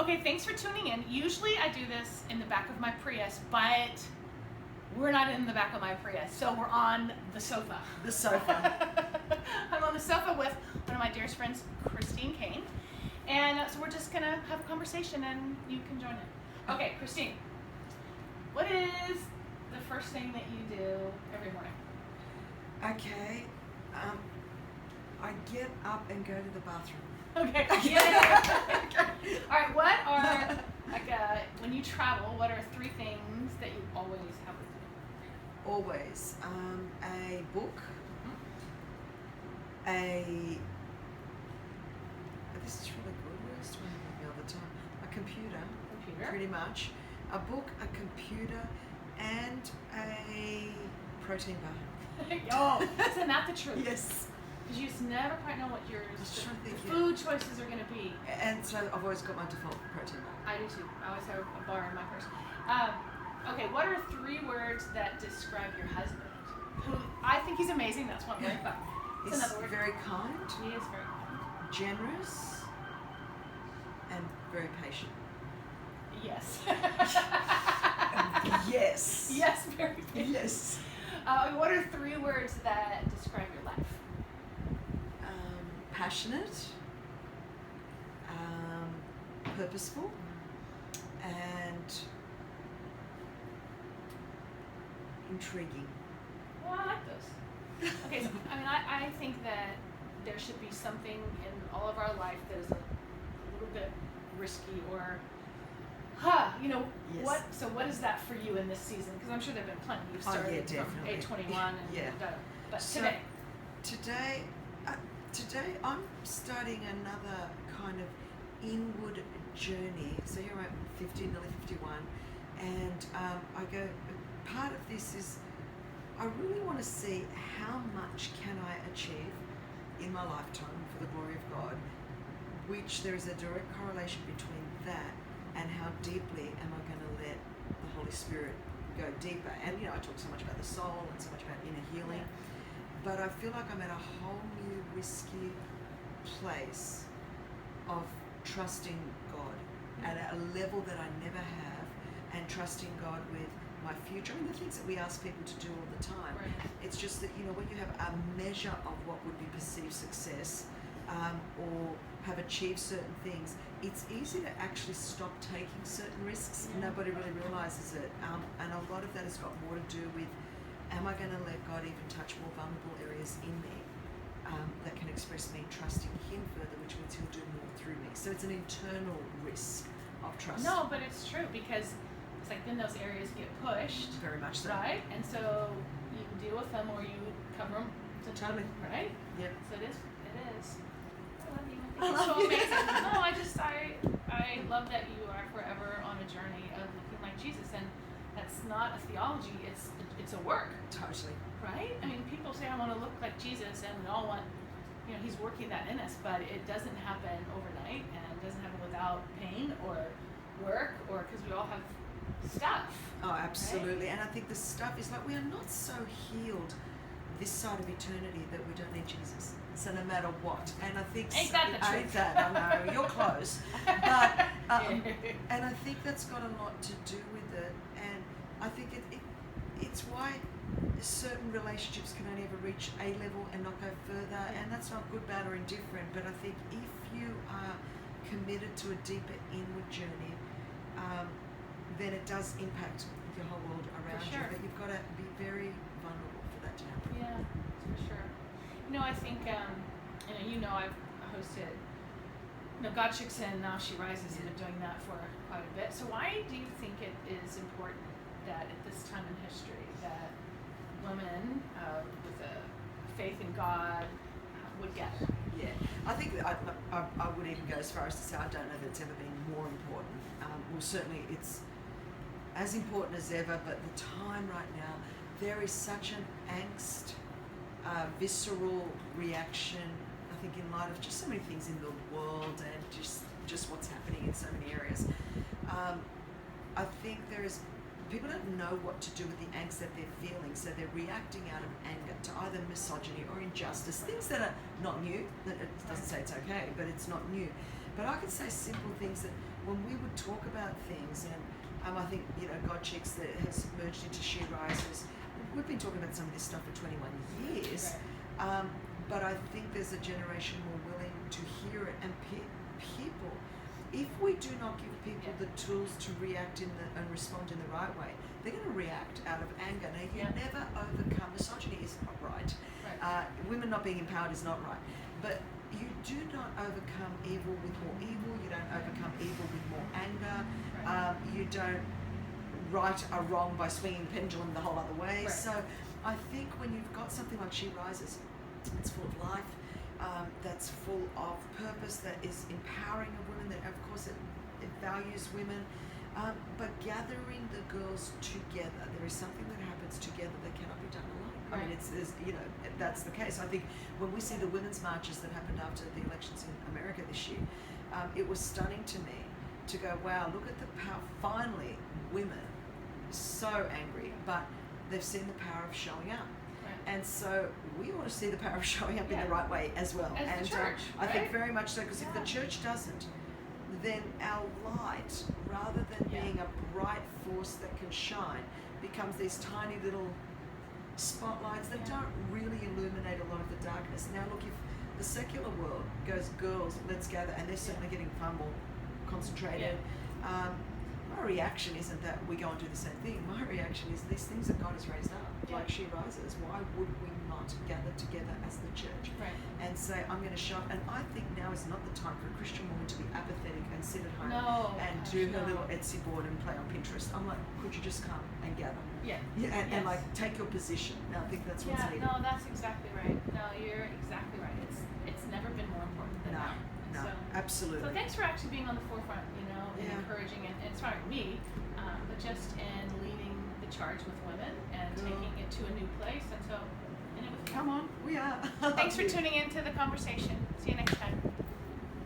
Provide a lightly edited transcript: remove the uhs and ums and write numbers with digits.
Okay, thanks for tuning in. Usually I do this in the back of my Prius, but we're not in the back of my Prius, so we're on the sofa. The sofa. I'm on the sofa with one of my dearest friends, Caine, and so we're just gonna have a conversation, and you can join in. Okay, Christine, what is the first thing that you do every morning? Okay. I get up and go to the bathroom. Okay. Yeah. All right. What are when you travel? What are 3 things that you always have with you? Always. A book. This is really good. What else do I have the other time? A computer. Pretty much. A book, a computer, and a protein bar. Oh, isn't that the truth? Yes. Because you just never quite know what your food choices are going to be. And so I've always got my default protein bar. I do too. I always have a bar in my purse. Okay, what are 3 words that describe your husband? Who I think he's amazing. That's one word, but it's another word. Very kind. He is very kind. Generous. And very patient. Yes. Yes. Yes, very patient. Yes. What are 3 words that describe your life? Passionate, purposeful, and intriguing. Well, I like those. Okay, so I think that there should be something in all of our life that is a little bit risky or, Yes. what? So what is that for you in this season? Because I'm sure there've been plenty. You've started from 821 and but so Today I'm starting another kind of inward journey. So here I'm 50, nearly 51, and I go. Part of this is I really want to see how much can I achieve in my lifetime for the glory of God, which there is a direct correlation between that and how deeply am I going to let the Holy Spirit go deeper. And I talk so much about the soul and so much about inner healing. But I feel like I'm at a whole new risky place of trusting God at a level that I never have, and trusting God with my future. The things that we ask people to do all the time. Right. It's just that, when you have a measure of what would be perceived success, or have achieved certain things, it's easy to actually stop taking certain risks. Yeah. Nobody really realizes it. And a lot of that has got more to do with, am I going to let God even touch more vulnerable areas in me that can express me trusting Him further, which means He'll do more through me. So it's an internal risk of trust. No, but it's true, because it's like then those areas get pushed. Very much so. Right? And so you deal with them or you cover them. Totally. Right? Yep. So it is. I love you. I love so you. amazing. No, I love that you are forever on a journey of looking like Jesus, and that's not a theology, it's a work. Totally. Right? People say I want to look like Jesus, and we all want, He's working that in us, but it doesn't happen overnight, and it doesn't happen without pain or work, or because we all have stuff. Oh, absolutely. Right? And I think the stuff is like, we are not so healed this side of eternity that we don't need Jesus. So no matter what. And I think Ain't that the truth? Ain't that, I know, you're close. But and I think that's got a lot to do with it. And I think it's why certain relationships can only ever reach a level and not go further. And that's not good, bad, or indifferent. But I think if you are committed to a deeper inward journey, then it does impact your whole world around you. But you've got to be very vulnerable for that to happen. Yeah, for sure. I think, I've hosted, God Chicks In, Now She Rises, and been doing that for quite a bit. So why do you think it is important that at this time in history that women with a faith in God would gather? Yeah, I think I would even go as far as to say I don't know that it's ever been more important. Well, certainly it's as important as ever, but the time right now, there is such an angst, visceral reaction, I think, in light of just so many things in the world and just what's happening in so many areas. I think people don't know what to do with the angst that they're feeling, so they're reacting out of anger to either misogyny or injustice, things that are not new. It doesn't say it's okay, but it's not new. But I can say simple things that when we would talk about things, and I think, God Chicks that has merged into She Rises, we've been talking about some of this stuff for 21 years, Right. but I think there's a generation more willing to hear it, and people, if we do not give people the tools to react and respond in the right way, they're going to react out of anger. Now, you never overcome misogyny is not right. Women not being empowered is not right. But you do not overcome evil with more evil. You don't overcome evil with more anger. You don't right a wrong by swinging the pendulum the whole other way. So I think when you've got something like She Rises, it's full of life, that's full of purpose, that is empowering of women, that of course it values women, but gathering the girls together. There is something that happens together that cannot be done alone. I mean, it's that's the case. I think when we see the women's marches that happened after the elections in America this year, it was stunning to me to go, wow, look at the power. Finally, women so angry, but they've seen the power of showing up. And so we ought to see the power of showing up in the right way as well. As and the church, I think very much so, because if the church doesn't, then our light, rather than being a bright force that can shine, becomes these tiny little spotlights that don't really illuminate a lot of the darkness. Now look, if the secular world goes, girls, let's gather, and they're certainly getting far more concentrated, my reaction isn't that we go and do the same thing. My reaction is these things that God has raised up, like She Rises, why would we not gather together as the church and say, I'm going to show up? And I think now is not the time for a Christian woman to be apathetic and sit at home and do her little Etsy board and play on Pinterest. I'm like, could you just come and gather? And like take your position. Now I think that's what's needed. No, that's exactly right. No, you're exactly right. It's never been more important than now. No, absolutely. So thanks for actually being on the forefront, and encouraging and inspiring me, but just in leading the charge with women and taking it to a new place. And so, come on, we are. Thanks for tuning into the conversation. See you next time.